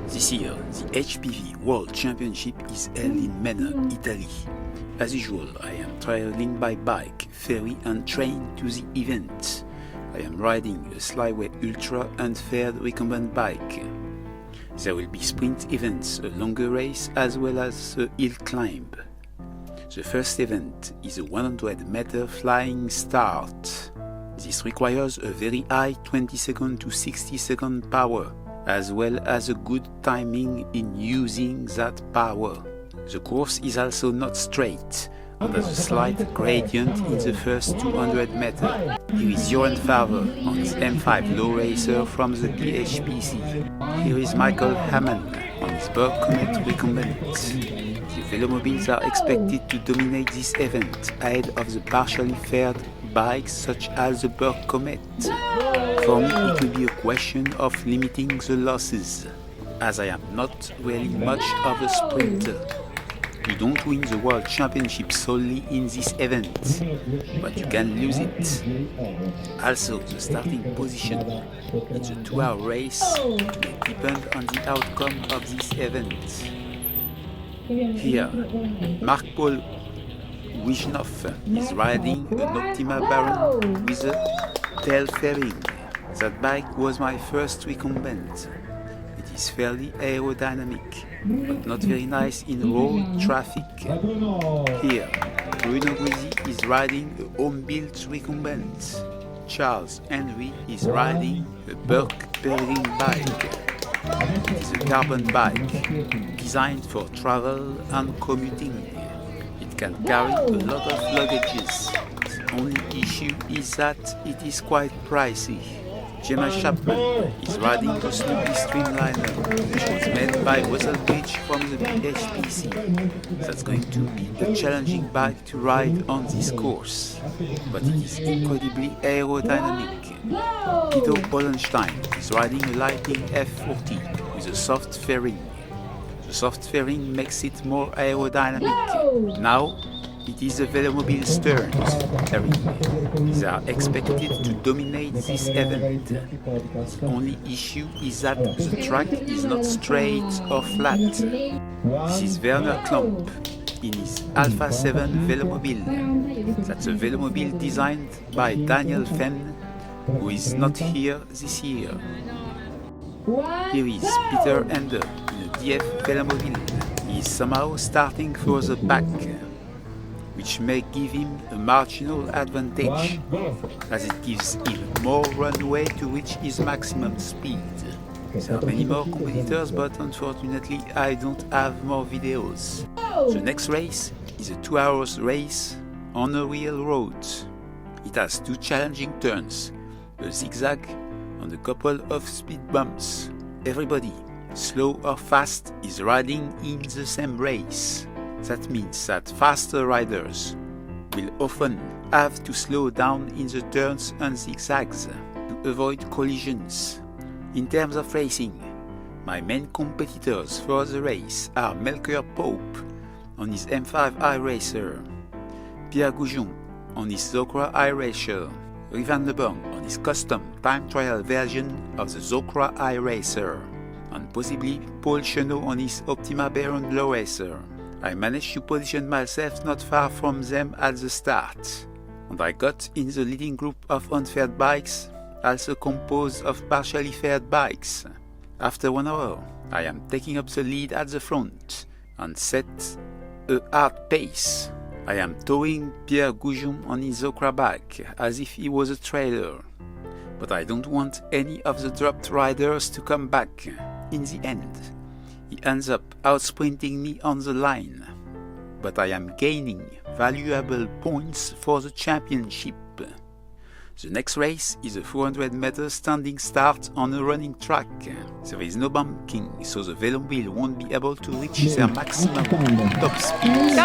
This year, the HPV World Championship is held in Meina, Italy. As usual, I am traveling by bike, ferry and train to the event. I am riding a Slyway Ultra Unfared recumbent bike. There will be sprint events, a longer race as well as a hill climb. The first event is a 100-meter flying start. This requires a very high 20-second to 60-second power, as well as a good timing in using that power. The course is also not straight, and there's a slight gradient in the first 200 meters. Here is Joran Farver on his M5 low racer from the PHPC. Here is Michael Hammond on his Berg Comet recumbent. The Velomobiles are expected to dominate this event ahead of the partially faired bikes such as the Berg Comet. For me, it will be a question of limiting the losses, as I am not really much of a sprinter. You don't win the World Championship solely in this event, but you can lose it. Also, the starting position in the 2-hour race will depend on the outcome of this event. Here, Mark-Paul Wishnov is riding an Optima Baron with a tail fairing. That bike was my first recumbent. It is fairly aerodynamic, but not very nice in road traffic. Here, Bruno Grisi is riding a home-built recumbent. Charles Henry is riding a Berg Peregrine bike. It is a carbon bike, designed for travel and commuting. It can carry a lot of luggages. The only issue is that it is quite pricey. Gemma Chapman is riding a Snoopy Streamliner, which was made by Wesselbridge from the PHPC. That's going to be a challenging bike to ride on this course, but it is incredibly aerodynamic. Tito Hollenstein is riding a Lighting F40 with a soft fairing. The soft fairing makes it more aerodynamic. Now, it is the Velomobile's turn. They are expected to dominate this event. The only issue is that the track is not straight or flat. This is Werner Klomp in his Alpha 7 Velomobile. That's a Velomobile designed by Daniel Fenn, who is not here this year. Here is Peter Ender in a DF Velomobile. He is somehow starting for the back, which may give him a marginal advantage, as it gives him more runway to reach his maximum speed. There are many more competitors, but unfortunately I don't have more videos. The next race is a 2-hour race on a real road. It has 2 challenging turns, a zigzag and a couple of speed bumps. Everybody, slow or fast, is riding in the same race. That means that faster riders will often have to slow down in the turns and zigzags to avoid collisions. In terms of racing, my main competitors for the race are Melchior Pope on his M5 Highracer, Pierre Goujon on his Zocra Highracer, Rivan Lebong on his custom time trial version of the Zocra Highracer, and possibly Paul Chenot on his Optima Baron Low Racer. I managed to position myself not far from them at the start, and I got in the leading group of unfaired bikes, also composed of partially faired bikes. After 1 hour, I am taking up the lead at the front and set a hard pace. I am towing Pierre Goujon on his Zocra bike as if he was a trailer, but I don't want any of the dropped riders to come back. In the end, he ends up outsprinting me on the line, but I am gaining valuable points for the championship. The next race is a 400-meter standing start on a running track. There is no bumping, so the Velomobile won't be able to reach their maximum top speed.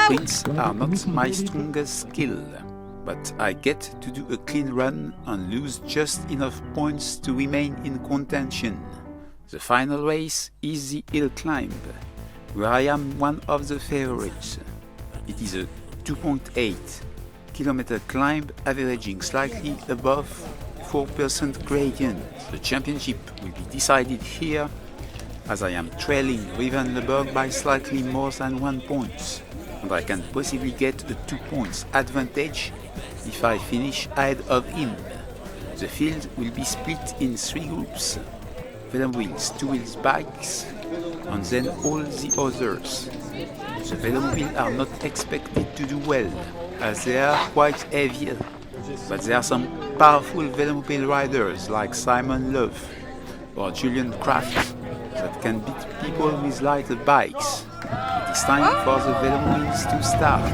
Sprints are not my strongest skill, but I get to do a clean run and lose just enough points to remain in contention. The final race is the hill climb, where I am one of the favorites. It is a 2.8 km climb averaging slightly above 4% gradient. The championship will be decided here, as I am trailing Rivenleberg by slightly more than 1 point, and I can possibly get a 2 points advantage if I finish ahead of him. The field will be split in 3 groups: Velomobiles, 2-wheels bikes, and then all the others. The Velomobile are not expected to do well, as they are quite heavier, but there are some powerful Velomobile riders like Simon Love or Julian Kraft that can beat people with lighter bikes. It is time for the Velomobiles to start.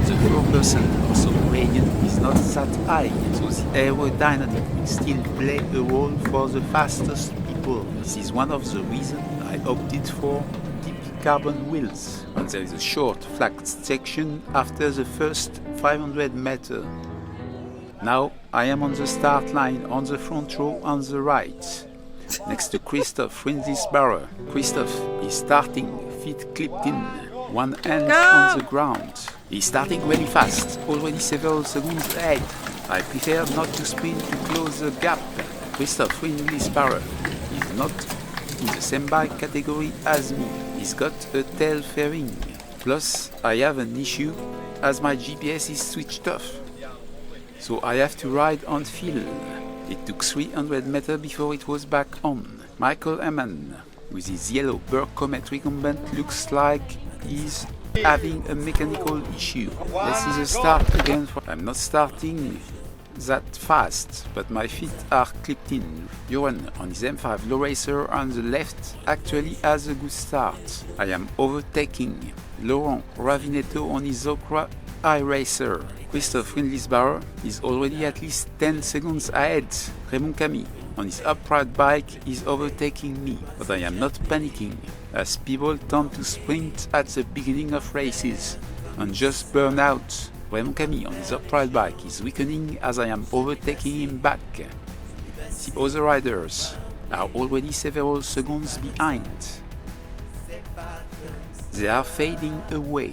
The 4% or so gradient is not that high, so the aerodynamic will still play a role for the fastest people. This is one of the reasons I opted for deep carbon wheels, and there is a short flat section after the first 500 meters. Now I am on the start line on the front row on the right, next to Christoph Rindlisbacher. Christoph is starting, feet clipped in, one hand on the ground. He's starting really fast, already several seconds ahead. I prefer not to sprint to close the gap. Christoph Rindlisbacher is not in the same bike category as me. He's got a tail fairing. Plus, I have an issue as my GPS is switched off, so I have to ride on feel. It took 300 meters before it was back on. Michael Eman, with his yellow Berg Comet recumbent, looks like he's having a mechanical issue. Let's see the start again. I'm not starting that fast, but my feet are clipped in. Johan on his M5 Lowracer on the left actually has a good start. I am overtaking Laurent Ravinetto on his Ultra Highracer. Christoph Rindlisbacher is already at least 10 seconds ahead. Raymond Camille on his upright bike is overtaking me, but I am not panicking, as people tend to sprint at the beginning of races and just burn out. Raymond Camille on his upright bike is weakening as I am overtaking him back. The other riders are already several seconds behind. They are fading away.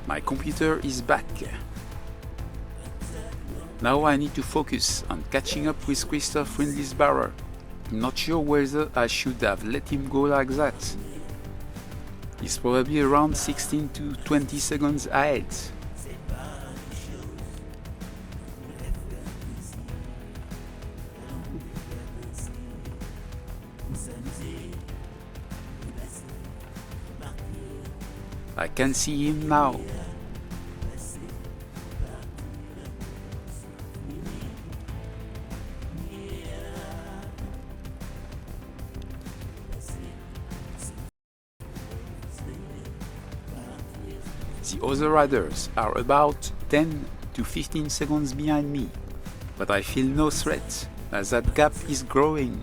My computer is back. Now I need to focus on catching up with Christoph Rindlisbacher. I'm not sure whether I should have let him go like that. He's probably around 16 to 20 seconds ahead. I can see him now. The other riders are about 10 to 15 seconds behind me, but I feel no threat as that gap is growing,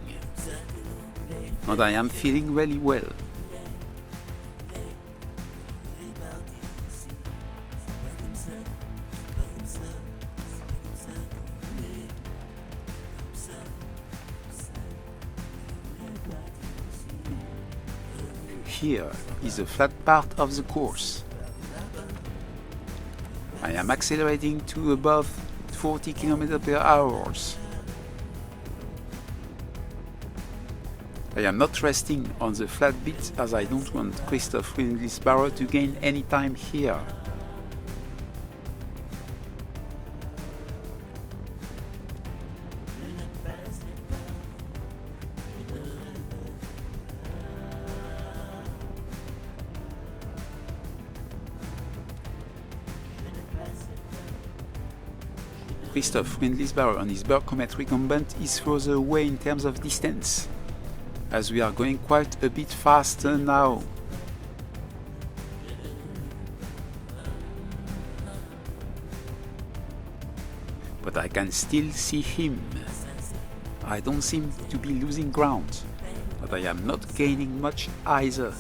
and I am feeling really well. Here is the flat part of the course. I am accelerating to above 40 km per hour. I am not resting on the flat bit as I don't want Christoph Rindlisbacher to gain any time here. Christoph Rindlisbacher on his Berg Comet recumbent is further away in terms of distance, as we are going quite a bit faster now. But I can still see him. I don't seem to be losing ground, but I am not gaining much either.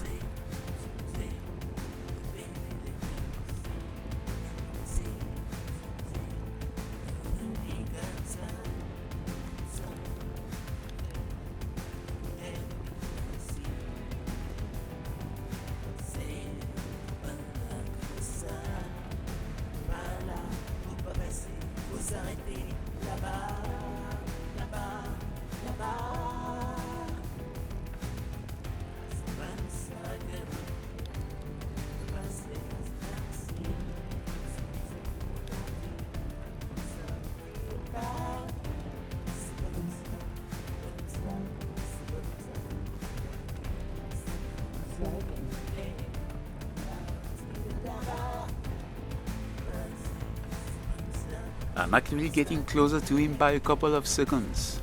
I'm actually getting closer to him by a couple of seconds.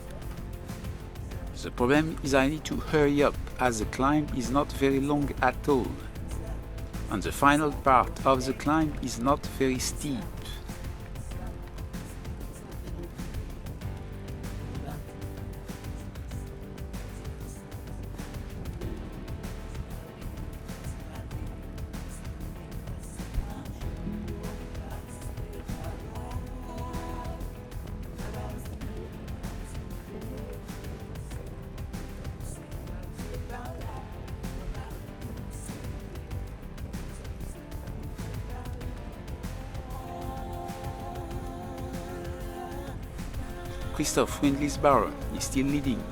The problem is I need to hurry up as the climb is not very long at all. And the final part of the climb is not very steep. Christophe Windlisbauer is still leading,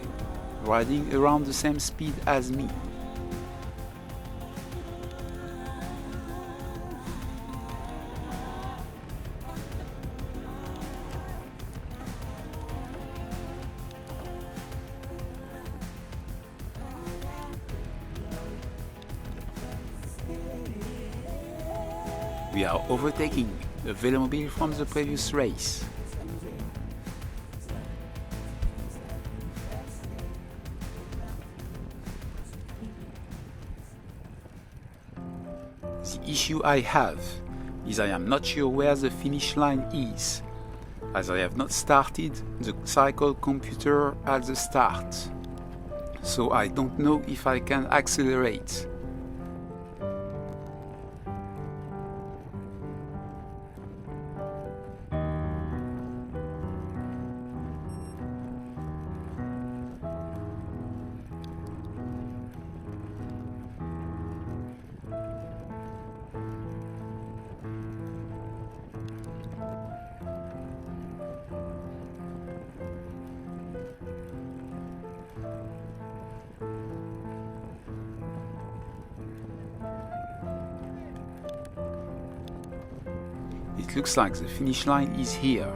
riding around the same speed as me. We are overtaking a Velomobile from the previous race. The issue I have is I am not sure where the finish line is, as I have not started the cycle computer at the start, so I don't know if I can accelerate. It looks like the finish line is here.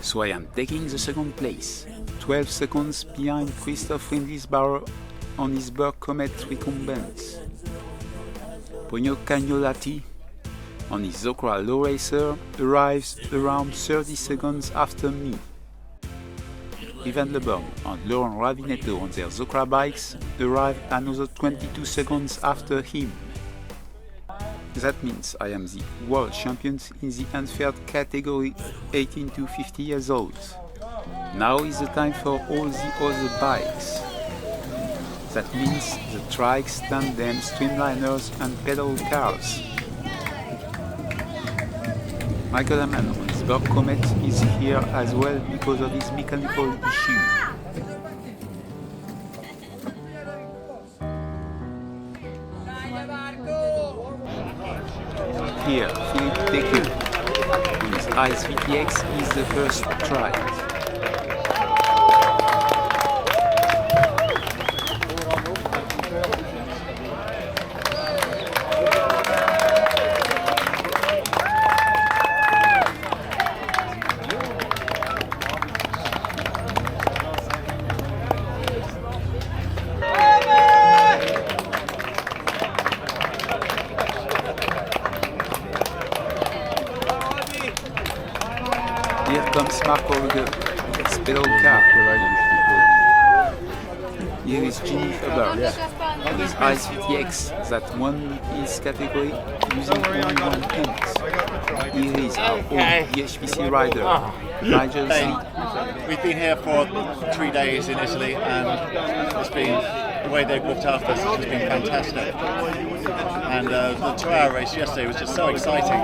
So I am taking the second place, 12 seconds behind Christophe Windlisbauer on his Berg Comet recumbent. Ponyo Cagnolati on his Zocra Low Racer arrives around 30 seconds after me. Ivan Leborg and Laurent Ravinetto on their Zocra bikes arrive another 22 seconds after him. That means I am the world champion in the unfaired category 18 to 50 years old. Now is the time for all the other bikes. That means the trikes, tandems, streamliners and pedal cars. Michael Amann on his Berg Comet is here as well because of his mechanical issue. Here, Philippe Decoux on his Ice VTX is the first trike. Here comes Marco Ruge, his pedal car. Here is Jimmy Hubbard, his Ice VTX that won his category using only one hint. Here is our own HPC rider, Nigel Lee. We've been here for 3 days in Italy and it's been, the way they've looked after us has been fantastic. And the 2-hour race yesterday was just so exciting.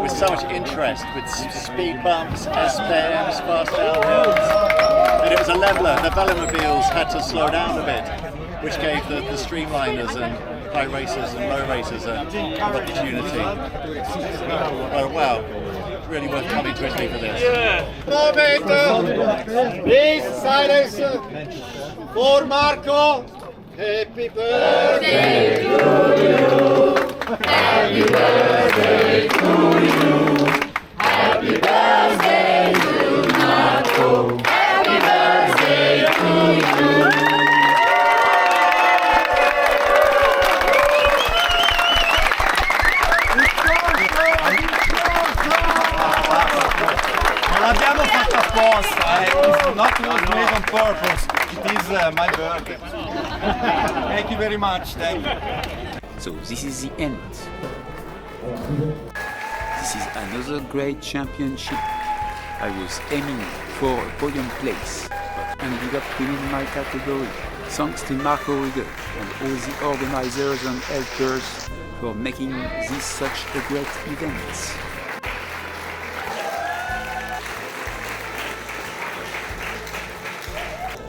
With so much interest, with speed bumps, S-bends, fast downhills, and it was a leveler. The Velomobiles had to slow down a bit, which gave the streamliners and high racers and low racers an opportunity. Oh wow, really worth coming to Italy for this. Moment! Please, silence for Marco! Happy birthday to you! Happy birthday to you! Happy birthday to you! course, it's not was made on purpose. It is my birthday. Thank you very much. Thank you. So this is the end. This is another great championship. I was aiming for a podium place, but ended up winning my category. Thanks to Marco Rigel and all the organizers and helpers for making this such a great event.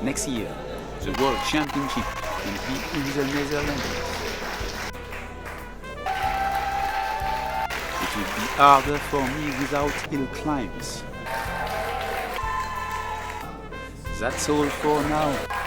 Next year, the World Championship will be in the Netherlands. It will be harder for me without hill climbs. That's all for now.